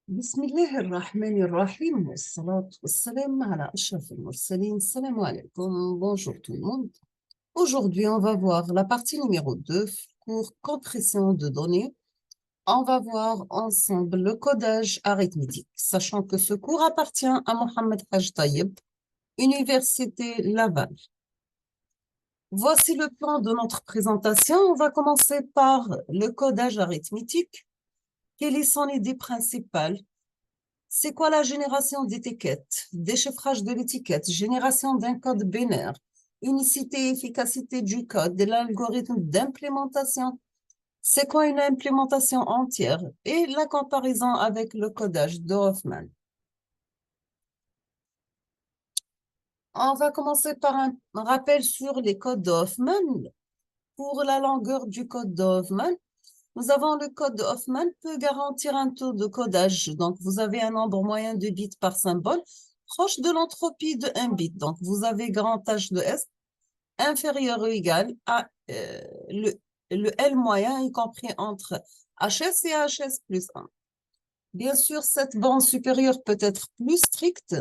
بسم الله الرحمن الرحيم والصلاة والسلام على أشرف المرسلين. Salam alaikum. Bonjour tout le monde. Aujourd'hui, on va voir la partie numéro 2, cours compression de données. On va voir ensemble le codage arithmétique, sachant que ce cours appartient à Mohamed Haj Tayeb, Université Laval. Voici le plan de notre présentation. On va commencer par le codage arithmétique. Quelle est son idée principale? C'est quoi la génération d'étiquettes, déchiffrage de l'étiquette, génération d'un code binaire, unicité et efficacité du code, de l'algorithme d'implémentation? C'est quoi une implémentation entière? Et la comparaison avec le codage de Hoffman. On va commencer par un rappel sur les codes de Hoffman. Pour la longueur du code de Hoffman, nous avons le code de Hoffman peut garantir un taux de codage. Donc, vous avez un nombre moyen de bits par symbole proche de l'entropie de 1 bit. Donc, vous avez grand H de S inférieur ou égal à le L moyen, y compris entre HS et HS plus 1. Bien sûr, cette bande supérieure peut être plus stricte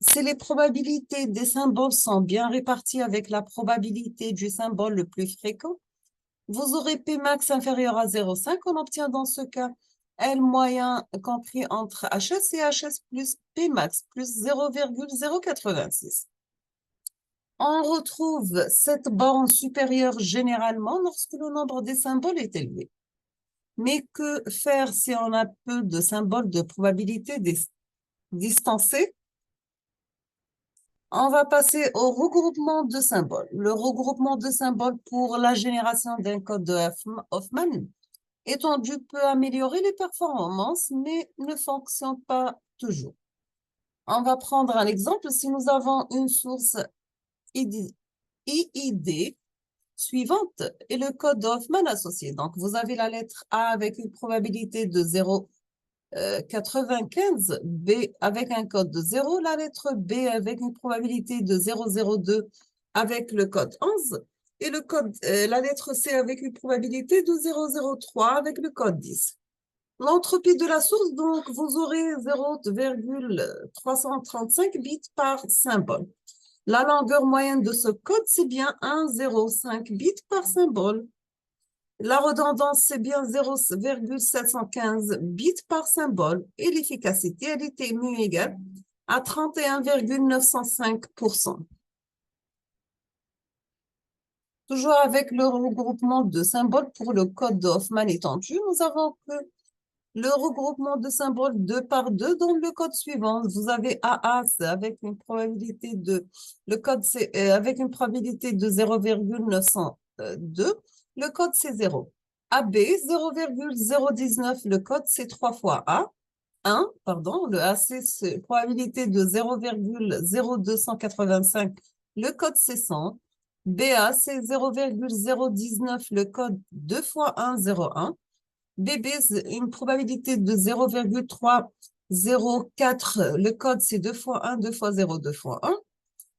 si les probabilités des symboles sont bien réparties avec la probabilité du symbole le plus fréquent. Vous aurez P max inférieur à 0,5. On obtient dans ce cas L moyen compris entre HS et HS plus P max plus 0,086. On retrouve cette borne supérieure généralement lorsque le nombre des symboles est élevé. Mais que faire si on a peu de symboles de probabilité distancée? On va passer au regroupement de symboles. Le regroupement de symboles pour la génération d'un code de Hoffman étendu peut améliorer les performances, mais ne fonctionne pas toujours. On va prendre un exemple. Si nous avons une source IID suivante et le code d'Hoffman associé. Donc, vous avez la lettre A avec une probabilité de 0,95, B avec un code de 0, la lettre B avec une probabilité de 0,02 avec le code 11 et la lettre C avec une probabilité de 0,03 avec le code 10. L'entropie de la source, donc, vous aurez 0,335 bits par symbole. La longueur moyenne de ce code, c'est bien 1,05 bits par symbole. La redondance, c'est bien 0,715 bits par symbole. Et l'efficacité, elle était mu égale à 31,905%. Toujours avec le regroupement de symboles pour le code de Hoffman étendu, nous avons que le regroupement de symboles 2 par 2 dans le code suivant. Vous avez AA avec une probabilité de, le code c'est avec une probabilité de 0,902, le code c'est 0. AB 0,019, le code c'est 3 fois A. 1, pardon, le AC c'est probabilité de 0,0285, le code c'est 100. BA c'est 0,019, le code 2 fois 1, 0,1. BB, une probabilité de 0,304. Le code, c'est 2 fois 1, 2 fois 0, 2 fois 1.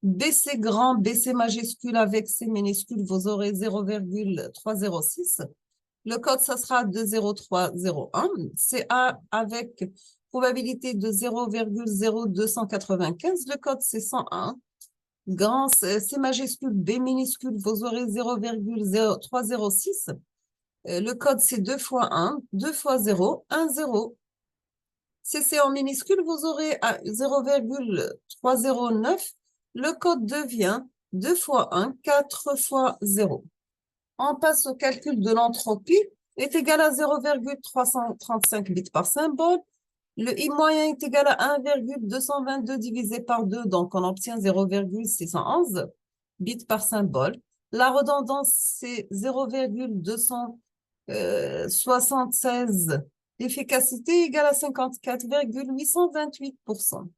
BC grand, BC majuscule avec C minuscule, vous aurez 0,306. Le code, ça sera 20301. CA avec probabilité de 0,0295. Le code, c'est 101. Grand, C majuscule, B minuscule, vous aurez 0,0306. Le code, c'est 2 fois 1, 2 fois 0, 1, 0. Si c'est en minuscule, vous aurez 0,309. Le code devient 2 fois 1, 4 fois 0. On passe au calcul de l'entropie, est égal à 0,335 bits par symbole. Le I moyen est égal à 1,222 divisé par 2, donc on obtient 0,611 bits par symbole. La redondance, c'est 0,276. L'efficacité égale à 54,828%.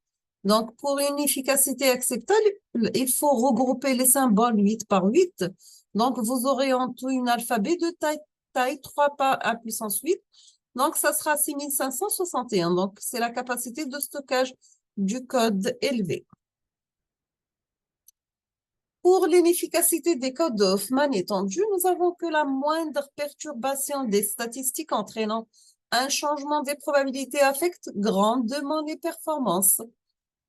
Donc, pour une efficacité acceptable, il faut regrouper les symboles 8 par 8. Donc, vous aurez en tout un alphabet de taille 3 par à puissance 8. Donc, ça sera 6561. Donc, c'est la capacité de stockage du code élevé. Pour l'inefficacité des codes de Hoffman étendus, nous avons que la moindre perturbation des statistiques entraînant Un changement des probabilités affecte grandement les performances.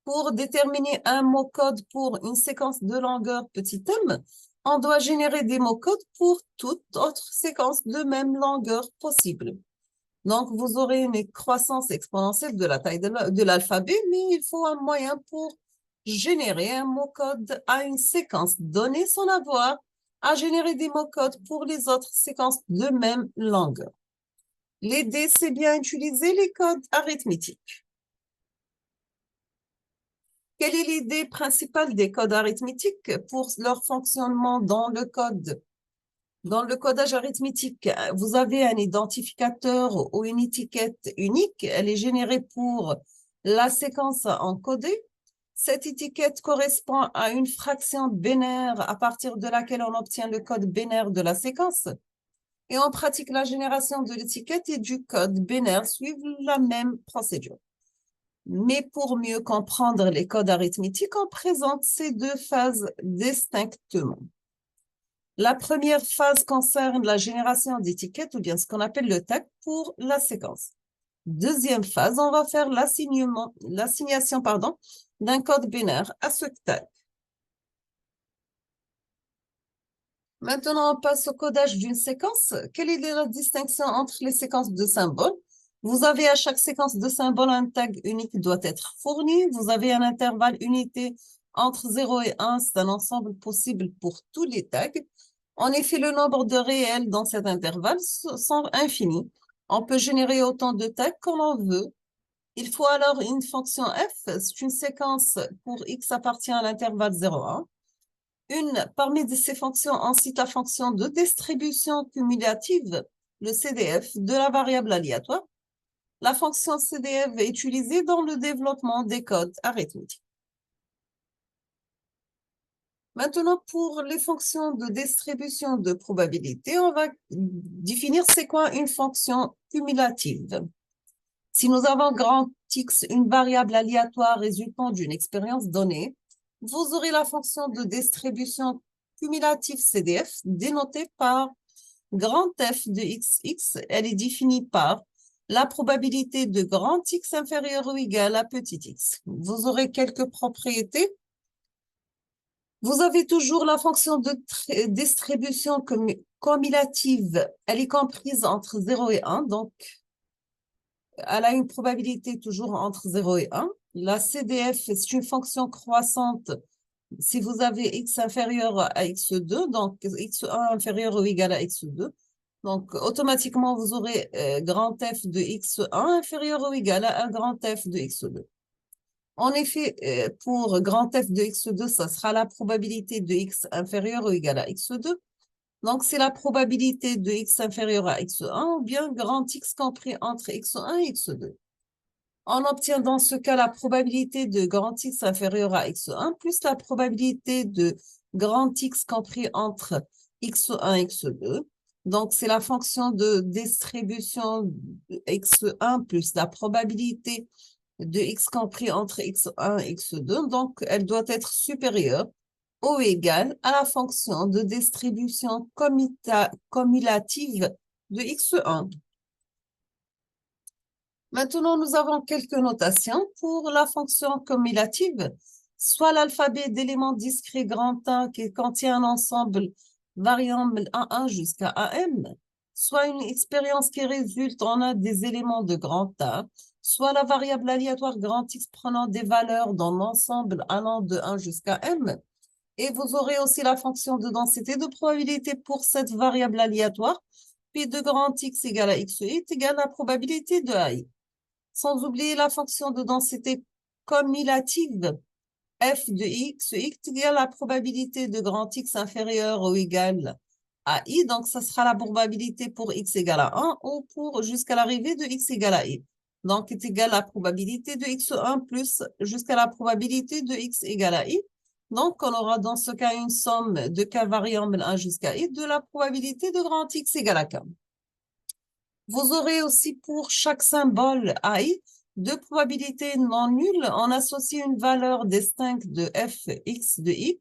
Pour déterminer un mot-code pour une séquence de longueur petit m, on doit générer des mots-codes pour toute autre séquence de même longueur possible. Donc, vous aurez une croissance exponentielle de la taille de l'alphabet, mais il faut un moyen pour générer un mot-code à une séquence donnée sans avoir à générer des mots-codes pour les autres séquences de même longueur. L'idée, c'est bien utiliser les codes arithmétiques. Quelle est l'idée principale des codes arithmétiques pour leur fonctionnement dans le code? Dans le codage arithmétique, vous avez un identificateur ou une étiquette unique. Elle est générée pour la séquence encodée. Cette étiquette correspond à une fraction binaire à partir de laquelle on obtient le code binaire de la séquence. Et on pratique la génération de l'étiquette et du code binaire suivant la même procédure. Mais pour mieux comprendre les codes arithmétiques, on présente ces deux phases distinctement. La première phase concerne la génération d'étiquettes ou bien ce qu'on appelle le tag pour la séquence. Deuxième phase, on va faire l'assignation d'un code binaire à ce tag. Maintenant, on passe au codage d'une séquence. Quelle est la distinction entre les séquences de symboles? Vous avez à chaque séquence de symboles un tag unique doit être fourni. Vous avez un intervalle unité entre 0 et 1. C'est un ensemble possible pour tous les tags. En effet, le nombre de réels dans cet intervalle sont infinis. On peut générer autant de tags qu'on en veut. Il faut alors une fonction f. C'est une séquence pour x appartient à l'intervalle 0,1. Parmi ces fonctions, on cite la fonction de distribution cumulative, le CDF, de la variable aléatoire. La fonction CDF est utilisée dans le développement des codes arithmétiques. Maintenant, pour les fonctions de distribution de probabilité, on va définir c'est quoi une fonction cumulative. Si nous avons grand X, une variable aléatoire résultant d'une expérience donnée, vous aurez la fonction de distribution cumulative CDF dénotée par grand F de XX. Elle est définie par la probabilité de grand X inférieur ou égal à petit x. Vous aurez quelques propriétés. Vous avez toujours la fonction de distribution cumulative. Elle est comprise entre 0 et 1, donc elle a une probabilité toujours entre 0 et 1. La CDF, c'est une fonction croissante. Si vous avez x inférieur à x2, donc x1 inférieur ou égal à x2, donc automatiquement, vous aurez grand F de x1 inférieur ou égal à un grand F de x2. En effet, pour grand F de x2, ça sera la probabilité de x inférieur ou égal à x2. Donc, c'est la probabilité de x inférieur à x1 ou bien grand X compris entre x1 et x2. On obtient dans ce cas la probabilité de grand X inférieur à x1 plus la probabilité de grand X compris entre x1 et x2. Donc, c'est la fonction de distribution de x1 plus la probabilité de x compris entre x1 et x2. Donc, elle doit être supérieure ou égale à la fonction de distribution cumulative de x1. Maintenant, nous avons quelques notations pour la fonction cumulative. Soit l'alphabet d'éléments discrets grand A qui contient un ensemble variable A1 jusqu'à AM, soit une expérience qui résulte en un des éléments de grand A, soit la variable aléatoire grand X prenant des valeurs dans l'ensemble allant de 1 jusqu'à M. Et vous aurez aussi la fonction de densité de probabilité pour cette variable aléatoire, puis de grand X égale à X est égale à la probabilité de AI. Sans oublier la fonction de densité cumulative, f de x égale la probabilité de grand X inférieur ou égal à i. Donc, ça sera la probabilité pour x égale à 1 ou pour jusqu'à l'arrivée de x égale à i. Donc, est égal à la probabilité de x1 plus jusqu'à la probabilité de x égale à i. Donc, on aura dans ce cas une somme de k variable 1 jusqu'à i de la probabilité de grand X égale à k. Vous aurez aussi pour chaque symbole AI deux probabilités non nulles. On associe une valeur distincte de fx de i.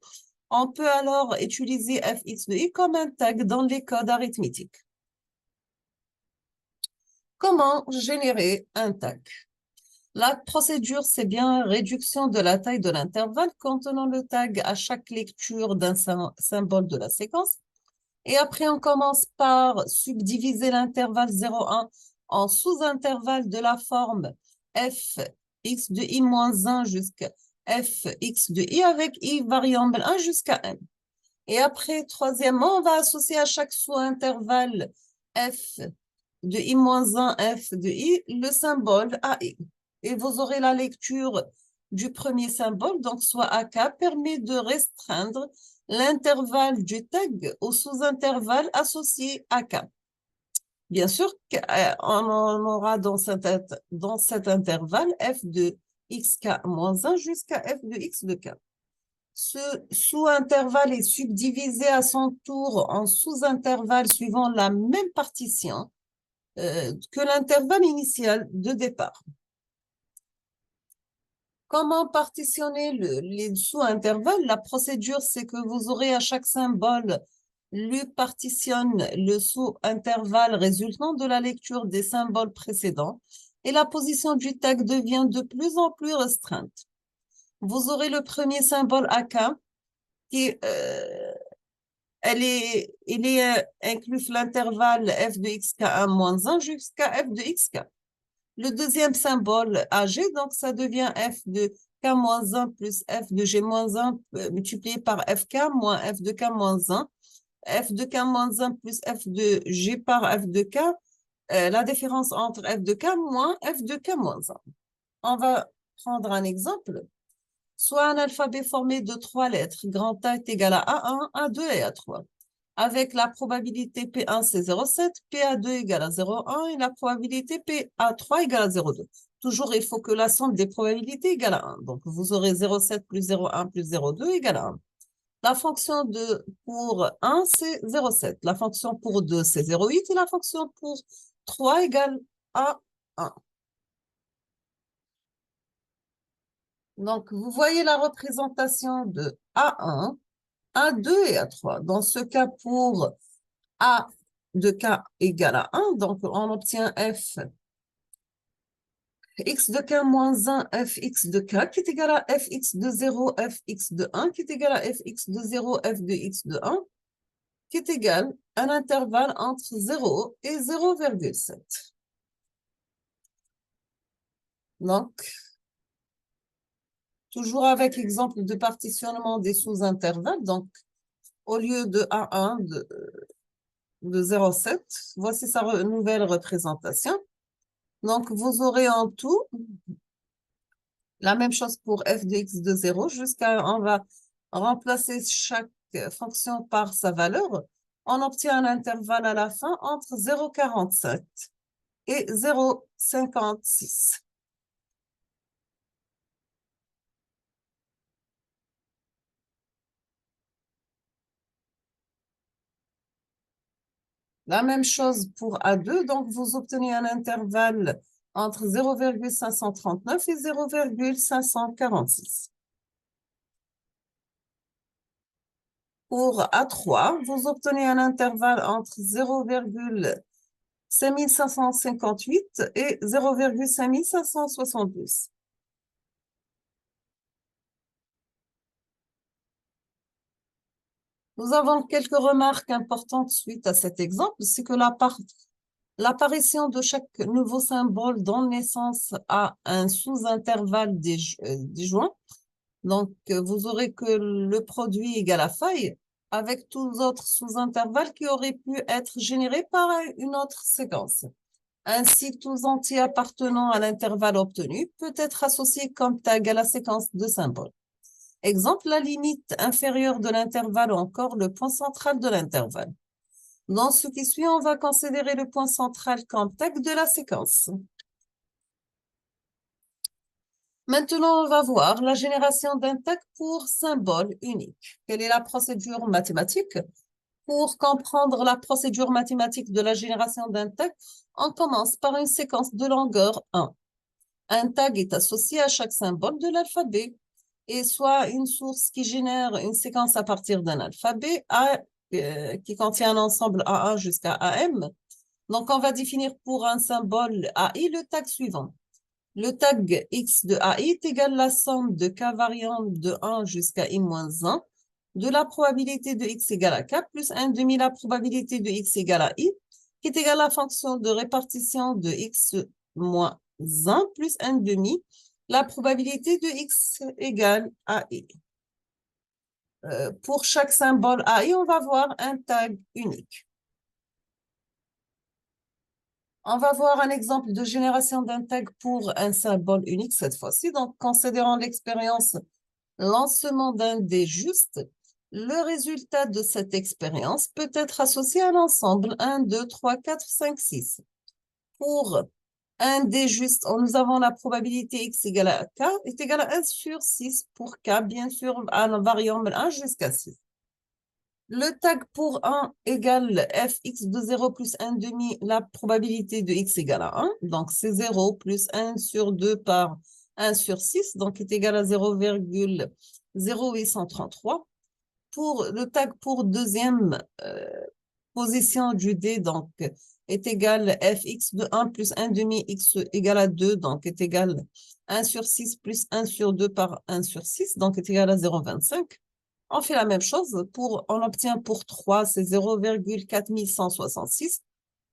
On peut alors utiliser fx de i comme un tag dans les codes arithmétiques. Comment Comment générer un tag? La procédure, c'est bien réduction de la taille de l'intervalle contenant le tag à chaque lecture d'un symbole de la séquence. Et après, on commence par subdiviser l'intervalle 0,1 en sous-intervalles de la forme f x de i moins 1 jusqu'à f x de i avec i variable 1 jusqu'à n. Et après, troisièmement, on va associer à chaque sous-intervalle f de i moins 1, f de i, le symbole AI. Et vous aurez la lecture du premier symbole, donc soit AK, permet de restreindre l'intervalle du tag au sous-intervalle associé AK. Bien sûr, on aura dans cet intervalle f de xk-1 jusqu'à f de x de k. Ce sous-intervalle est subdivisé à son tour en sous-intervalles suivant la même partition que l'intervalle initial de départ. Comment partitionner les sous-intervalles? La procédure, c'est que vous aurez à chaque symbole, lui partitionne le sous-intervalle résultant de la lecture des symboles précédents et la position du tag devient de plus en plus restreinte. Vous aurez le premier symbole AK qui inclus l'intervalle f de xk1 moins 1 jusqu'à f de xk. Le deuxième symbole AG, donc ça devient f de k-1 plus f de g-1 multiplié par fk moins f de k-1, f de k-1 plus f de g par f de k, la différence entre f de k moins f de k-1. On va prendre un exemple. Soit un alphabet formé de 3 lettres, grand A est égal à A1, A2 et A3. Avec la probabilité P1, c'est 0,7, PA2 égale à 0,1 et la probabilité PA3 égale à 0,2. Toujours, il faut que la somme des probabilités égale à 1. Donc, vous aurez 0,7 plus 0,1 plus 0,2 égale à 1. La fonction pour 1, c'est 0,7. La fonction pour 2, c'est 0,8 et la fonction pour 3 égale à 1. Donc, vous voyez la représentation de A1, A2 et A3. Dans ce cas, pour A de K égale à 1, donc on obtient F x de K moins 1, Fx de K qui est égal à Fx de 0, Fx de 1 qui est égal à Fx de 0, F de x de 1 qui est égal à un intervalle entre 0 et 0,7. Donc, toujours avec exemple de partitionnement des sous-intervalles, donc au lieu de A1 de 0,7, voici sa nouvelle représentation. Donc, vous aurez en tout la même chose pour f de x de 0 on va remplacer chaque fonction par sa valeur. On obtient un intervalle à la fin entre 0,47 et 0,56. La même chose pour A2, donc vous obtenez un intervalle entre 0,539 et 0,546. Pour A3, vous obtenez un intervalle entre 0,5558 et 0,5572. Nous avons quelques remarques importantes suite à cet exemple, c'est que l'apparition de chaque nouveau symbole donne naissance à un sous-intervalle disjoint. Donc, vous aurez que le produit égale à faille avec tous les autres sous-intervalles qui auraient pu être générés par une autre séquence. Ainsi, tout entier appartenant à l'intervalle obtenu peut être associé comme tag à la séquence de symboles. Exemple, la limite inférieure de l'intervalle ou encore le point central de l'intervalle. Dans ce qui suit, on va considérer le point central comme tag de la séquence. Maintenant, on va voir la génération d'un tag pour symbole unique. Quelle est la procédure mathématique? Pour comprendre la procédure mathématique de la génération d'un tag, on commence par une séquence de longueur 1. Un tag est associé à chaque symbole de l'alphabet et soit une source qui génère une séquence à partir d'un alphabet qui contient un ensemble A1 jusqu'à AM, Donc, on va définir pour un symbole AI le tag suivant. Le tag x de AI est égal à la somme de k variant de 1 jusqu'à i-1 de la probabilité de x égale à k plus 1 demi la probabilité de x égale à i, qui est égale à la fonction de répartition de x moins 1 plus 1 demi la probabilité de x égale à i. Pour chaque symbole AI, on va voir un tag unique. On va voir un exemple de génération d'un tag pour un symbole unique cette fois-ci. Donc, considérant l'expérience lancement d'un dé juste, le résultat de cette expérience peut être associé à l'ensemble 1, 2, 3, 4, 5, 6. Pour un dé juste, nous avons la probabilité x égale à k est égale à 1 sur 6 pour k, bien sûr, à la variable 1 jusqu'à 6. Le tag pour 1 égale fx de 0 plus 1 demi, la probabilité de x égale à 1. Donc, c'est 0 plus 1 sur 2 par 1 sur 6, donc est égal à 0,0833. Pour le tag pour deuxième position du dé, donc est égal fx de 1 plus 1 demi, x égale à 2, donc est égal à 1 sur 6 plus 1 sur 2 par 1 sur 6, donc est égal à 0,25. On fait la même chose. On obtient pour 3, c'est 0,4166.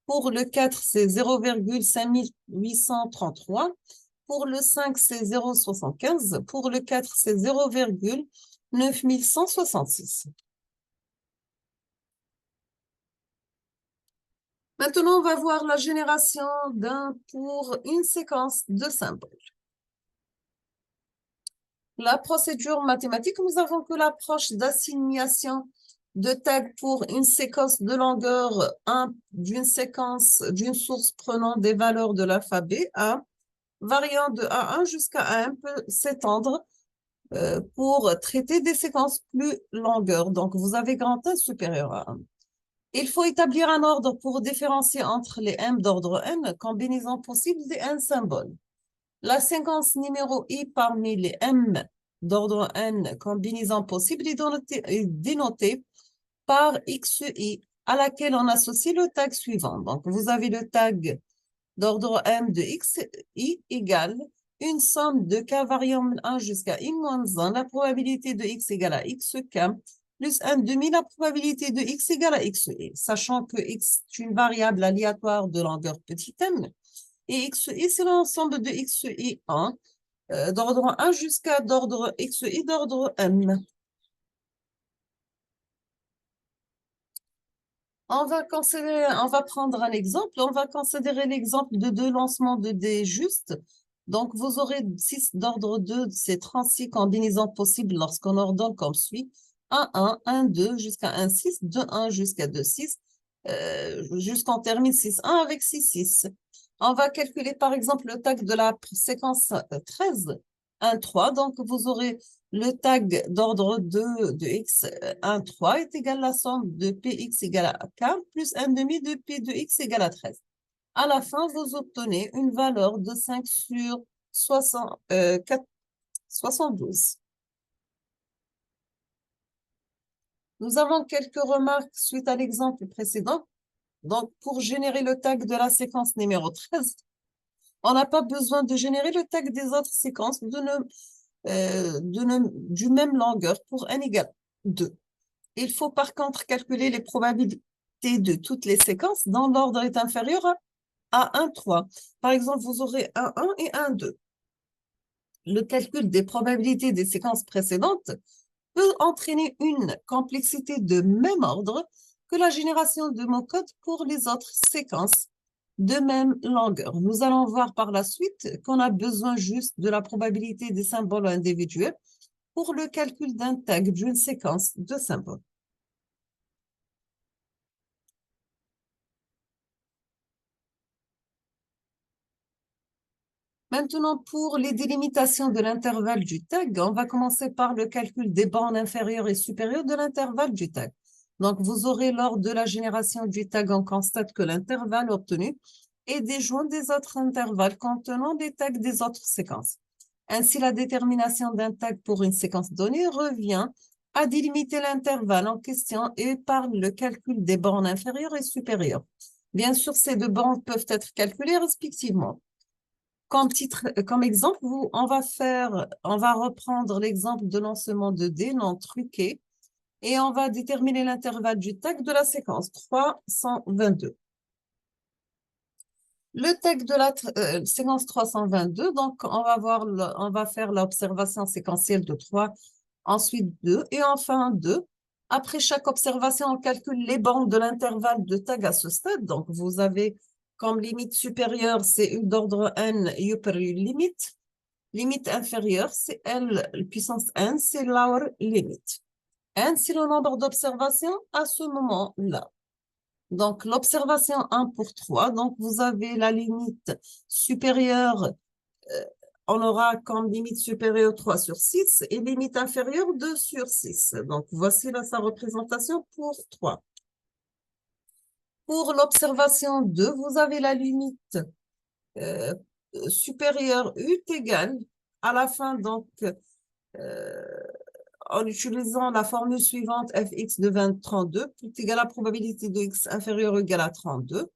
Pour le 4, c'est 0,5833. Pour le 5, c'est 0,75. Pour le 4, c'est 0,9166. Maintenant, on va voir la génération d'un pour une séquence de symboles. La procédure mathématique, nous avons que l'approche d'assignation de tags pour une séquence de longueur 1 d'une source prenant des valeurs de l'alphabet A, variant de A1 jusqu'à A1 peut s'étendre pour traiter des séquences plus longueurs. Donc, vous avez grand 1 supérieur à 1. Il faut établir un ordre pour différencier entre les M d'ordre N, combinaisons possibles des N symboles. La séquence numéro I parmi les M d'ordre N combinaisons possibles est dénotée par XI à laquelle on associe le tag suivant. Donc, vous avez le tag d'ordre M de XI égale une somme de K variant 1 jusqu'à I-1, la probabilité de X égale à XK, plus 1 demi la probabilité de X égale à XI, sachant que X est une variable aléatoire de longueur petit m, et XI, c'est l'ensemble de XI1 d'ordre 1 jusqu'à d'ordre XI d'ordre m. On va prendre un exemple. On va considérer l'exemple de deux lancements de dés justes. Donc, vous aurez 6 d'ordre 2, c'est 36 combinaisons possibles lorsqu'on ordonne comme suit. 1, 2 jusqu'à 1, 6, 2, 1 jusqu'à 2, 6, jusqu'on termine 6, 1 avec 6, 6. On va calculer par exemple le tag de la séquence 13, 1, 3. Donc, vous aurez le tag d'ordre 2 de x 1, 3 est égal à la somme de px égale à k plus 1 demi de p de x égale à 13. À la fin, vous obtenez une valeur de 5 sur 72. Nous avons quelques remarques suite à l'exemple précédent. Donc, pour générer le tag de la séquence numéro 13, on n'a pas besoin de générer le tag des autres séquences du même longueur pour n égale 2. Il faut par contre calculer les probabilités de toutes les séquences dont l'ordre est inférieur à 1, 3. Par exemple, vous aurez 1, 1 et 1, 2. Le calcul des probabilités des séquences précédentes peut entraîner une complexité de même ordre que la génération de mots code pour les autres séquences de même longueur. Nous allons voir par la suite qu'on a besoin juste de la probabilité des symboles individuels pour le calcul d'un tag d'une séquence de symboles. Maintenant, pour les délimitations de l'intervalle du tag, on va commencer par le calcul des bornes inférieures et supérieures de l'intervalle du tag. Donc, vous aurez lors de la génération du tag, on constate que l'intervalle obtenu est déjoint des autres intervalles contenant des tags des autres séquences. Ainsi, la détermination d'un tag pour une séquence donnée revient à délimiter l'intervalle en question et par le calcul des bornes inférieures et supérieures. Bien sûr, ces deux bandes peuvent être calculées respectivement. Comme exemple, on va reprendre l'exemple de lancement de dés non truqué et on va déterminer l'intervalle du tag de la séquence 322. Le tag de la séquence 322, donc on va faire l'observation séquentielle de 3, ensuite 2 et enfin 2. Après chaque observation, on calcule les bandes de l'intervalle de tag à ce stade. Donc, vous avez comme limite supérieure, c'est U d'ordre n, U per U limite. Limite inférieure, c'est L puissance n, c'est lower limit. N, c'est le nombre d'observations à ce moment-là. Donc, l'observation 1 pour 3. Donc, vous avez la limite supérieure, on aura comme limite supérieure 3 sur 6 et limite inférieure 2 sur 6. Donc, voici là sa représentation pour 3. Pour l'observation 2, vous avez la limite euh, supérieure U est égale à la fin, donc, en utilisant la formule suivante, fx de 32, tout égal à la probabilité de x inférieure ou égale à 32.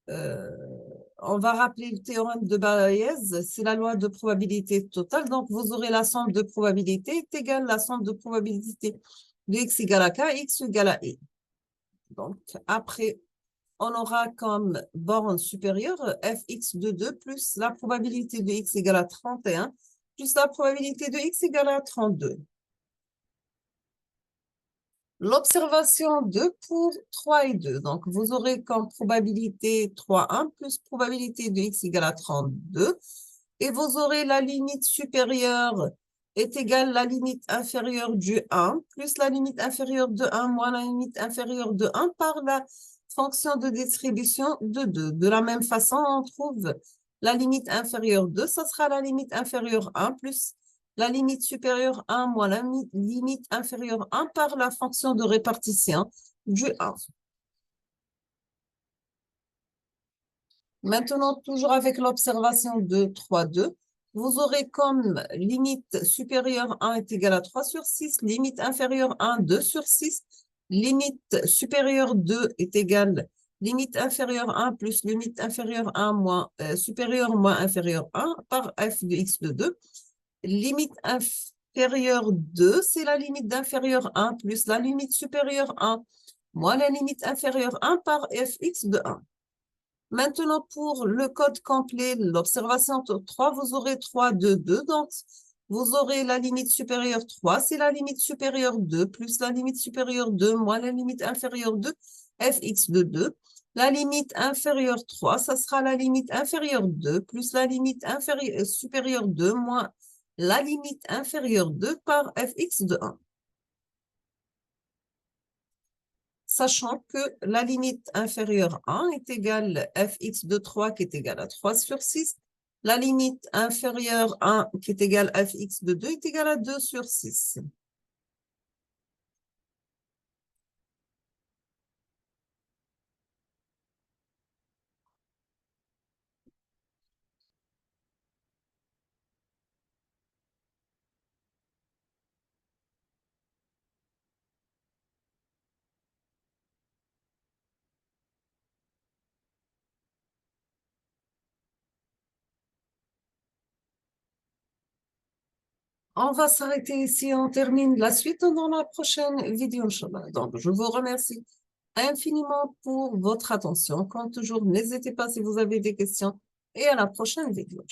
Euh, on va rappeler le théorème de Bayes, c'est la loi de probabilité totale. Donc, vous aurez la somme de probabilité est égale à la somme de probabilité de x égale à k, x égale à i. Donc, après, on aura comme borne supérieure fx de 2 plus la probabilité de x égale à 31 plus la probabilité de x égale à 32. L'observation 2 pour 3 et 2. Donc, vous aurez comme probabilité 3, 1 plus probabilité de x égale à 32. Et vous aurez la limite supérieure est égale à la limite inférieure du 1 plus la limite inférieure de 1 moins la limite inférieure de 1 par la fonction de distribution de 2. De la même façon, on trouve la limite inférieure 2, ça sera la limite inférieure 1 plus la limite supérieure 1 moins la limite inférieure 1 par la fonction de répartition du 1. Maintenant, toujours avec l'observation de 3, 2, vous aurez comme limite supérieure 1 est égale à 3 sur 6, limite inférieure 1, 2 sur 6, limite supérieure 2 est égale limite inférieure 1 plus limite inférieure 1 moins supérieure moins inférieure 1 par f de x de 2. Limite inférieure 2, c'est la limite d'inférieure 1 plus la limite supérieure 1 moins la limite inférieure 1 par fx de 1. Maintenant, pour le code complet, l'observation 3, vous aurez 3, 2, 2. Donc, vous aurez la limite supérieure 3, c'est la limite supérieure 2, plus la limite supérieure 2, moins la limite inférieure 2, fx de 2. La limite inférieure 3, ça sera la limite inférieure 2, plus la limite supérieure 2, moins la limite inférieure 2 par fx de 1. Sachant que la limite inférieure 1 est égale à fx de 3 qui est égal à 3 sur 6. La limite inférieure 1 qui est égale à fx de 2 est égale à 2 sur 6. On va s'arrêter ici. On termine la suite dans la prochaine vidéo, Inch'Allah. Donc, je vous remercie infiniment pour votre attention. Comme toujours, n'hésitez pas si vous avez des questions et à la prochaine vidéo.